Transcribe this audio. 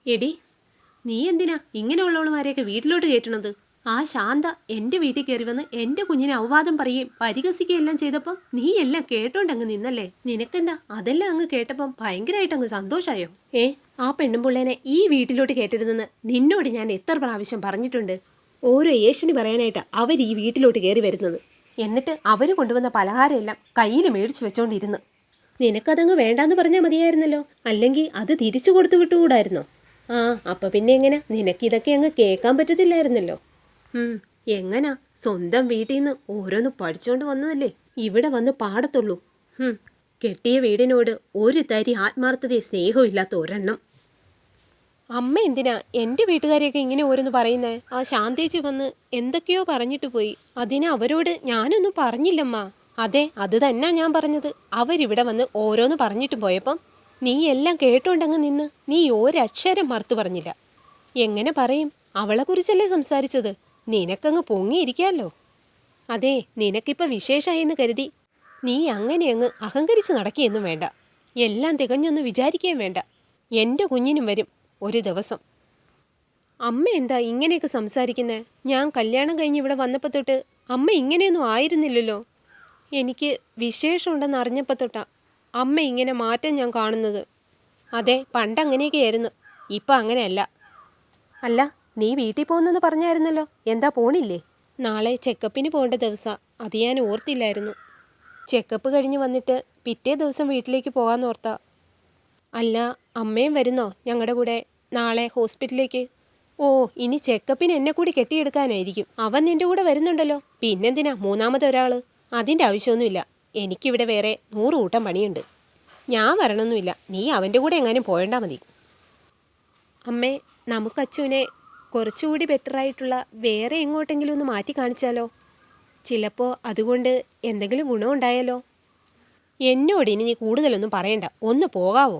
എടി, നീ എന്തിനാ ഇങ്ങനെയുള്ളവളുമാരെയൊക്കെ വീട്ടിലോട്ട് കയറ്റണത്? ആ ശാന്ത എൻ്റെ വീട്ടിൽ കയറി വന്ന് എൻ്റെ കുഞ്ഞിനെ അവവാദം പറയുകയും പരിഹസിക്കുകയെല്ലാം ചെയ്തപ്പം നീ എല്ലാം കേട്ടോണ്ടങ്ങ് നിന്നല്ലേ? നിനക്കെന്താ അതെല്ലാം അങ്ങ് കേട്ടപ്പം ഭയങ്കരമായിട്ട് അങ്ങ് സന്തോഷമായോ? ആ പെണ്ണുമ്പിള്ളേനെ ഈ വീട്ടിലോട്ട് കയറ്റരുതെന്ന് നിന്നോട് ഞാൻ എത്ര പ്രാവശ്യം പറഞ്ഞിട്ടുണ്ട്. ഓരോ ഏഷ്യന് പറയാനായിട്ടാ അവർ ഈ വീട്ടിലോട്ട് കയറി വരുന്നത്. എന്നിട്ട് അവർ കൊണ്ടുവന്ന പലഹാരമെല്ലാം കയ്യിൽ മേടിച്ചു വെച്ചോണ്ടിരുന്നു. നിനക്കതങ്ങ് വേണ്ടാന്ന് പറഞ്ഞാൽ മതിയായിരുന്നല്ലോ. അല്ലെങ്കിൽ അത് തിരിച്ചു കൊടുത്തു വിട്ടുകൂടായിരുന്നോ? ആ, അപ്പം പിന്നെ എങ്ങനെ? നിനക്കിതൊക്കെ അങ്ങ് കേൾക്കാൻ പറ്റത്തില്ലായിരുന്നല്ലോ. എങ്ങനാ? സ്വന്തം വീട്ടിൽ നിന്ന് ഓരോന്ന് പഠിച്ചോണ്ട് വന്നതല്ലേ ഇവിടെ വന്ന് പാടത്തുള്ളൂ. കെട്ടിയ വീടിനോട് ഒരു തരി ആത്മാർത്ഥതയും സ്നേഹവും ഇല്ലാത്ത ഒരെണ്ണം. അമ്മ എന്തിനാ എൻ്റെ വീട്ടുകാരെയൊക്കെ ഇങ്ങനെ ഓരോന്ന് പറയുന്നേ? ആ ശാന്തേച്ചി വന്ന് എന്തൊക്കെയോ പറഞ്ഞിട്ട് പോയി. അതിന് അവരോട് ഞാനൊന്നും പറഞ്ഞില്ലമ്മ. അതെ, അത് തന്നെ ഞാൻ പറഞ്ഞത്. അവരിവിടെ വന്ന് ഓരോന്ന് പറഞ്ഞിട്ട് പോയപ്പം നീ എല്ലാം കേട്ടോണ്ടങ്ങ് നിന്ന്. നീ ഒരക്ഷരം മറുത്തു പറഞ്ഞില്ല. എങ്ങനെ പറയും? അവളെക്കുറിച്ചല്ലേ സംസാരിച്ചത്. നിനക്കങ്ങ് പൊങ്ങിയിരിക്കാമല്ലോ. അതെ, നിനക്കിപ്പോൾ വിശേഷമായെന്ന് കരുതി നീ അങ്ങനെ അങ്ങ് അഹങ്കരിച്ച് നടക്കുകയൊന്നും വേണ്ട. എല്ലാം തികഞ്ഞൊന്ന് വിചാരിക്കുകയും വേണ്ട. എൻ്റെ കുഞ്ഞിനും വരും ഒരു ദിവസം. അമ്മ എന്താ ഇങ്ങനെയൊക്കെ സംസാരിക്കുന്നേ? ഞാൻ കല്യാണം കഴിഞ്ഞ് ഇവിടെ വന്നപ്പോൾ തൊട്ട് അമ്മ ഇങ്ങനെയൊന്നും ആയിരുന്നില്ലല്ലോ. എനിക്ക് വിശേഷമുണ്ടെന്ന് അറിഞ്ഞപ്പോൾ തൊട്ടാ അമ്മ ഇങ്ങനെ മാറ്റം ഞാൻ കാണുന്നത്. അതെ, പണ്ടങ്ങനെയൊക്കെയായിരുന്നു. ഇപ്പം അങ്ങനെയല്ല. അല്ല, നീ വീട്ടിൽ പോകുന്നെന്ന് പറഞ്ഞായിരുന്നല്ലോ. എന്താ പോണില്ലേ? നാളെ ചെക്കപ്പിന് പോകേണ്ട ദിവസം. അത് ഞാൻ ഓർത്തില്ലായിരുന്നു. ചെക്കപ്പ് കഴിഞ്ഞ് വന്നിട്ട് പിറ്റേ ദിവസം വീട്ടിലേക്ക് പോകാമെന്നോർത്താ. അല്ല, അമ്മയും വരുന്നോ ഞങ്ങളുടെ കൂടെ നാളെ ഹോസ്പിറ്റലിലേക്ക്? ഓ, ഇനി ചെക്കപ്പിന് എന്നെ കൂടി കെട്ടിയെടുക്കാനായിരിക്കും. അവൻ നിൻ്റെ കൂടെ വരുന്നുണ്ടല്ലോ. പിന്നെന്തിനാ മൂന്നാമതൊരാൾ? അതിൻ്റെ ആവശ്യമൊന്നുമില്ല. എനിക്കിവിടെ വേറെ 100 കൂട്ടം പണിയുണ്ട്. ഞാൻ വരണമൊന്നുമില്ല. നീ അവൻ്റെ കൂടെ എങ്ങാനും പോയണ്ടാ മതി. അമ്മേ, നമുക്ക് അച്ചുവിനെ കുറച്ചുകൂടി ബെറ്ററായിട്ടുള്ള വേറെ എങ്ങോട്ടെങ്കിലും ഒന്ന് മാറ്റി കാണിച്ചാലോ? ചിലപ്പോൾ അതുകൊണ്ട് എന്തെങ്കിലും ഗുണമുണ്ടായാലോ? എന്നോട് ഇനി നീ കൂടുതലൊന്നും പറയണ്ട. ഒന്ന് പോകാവോ?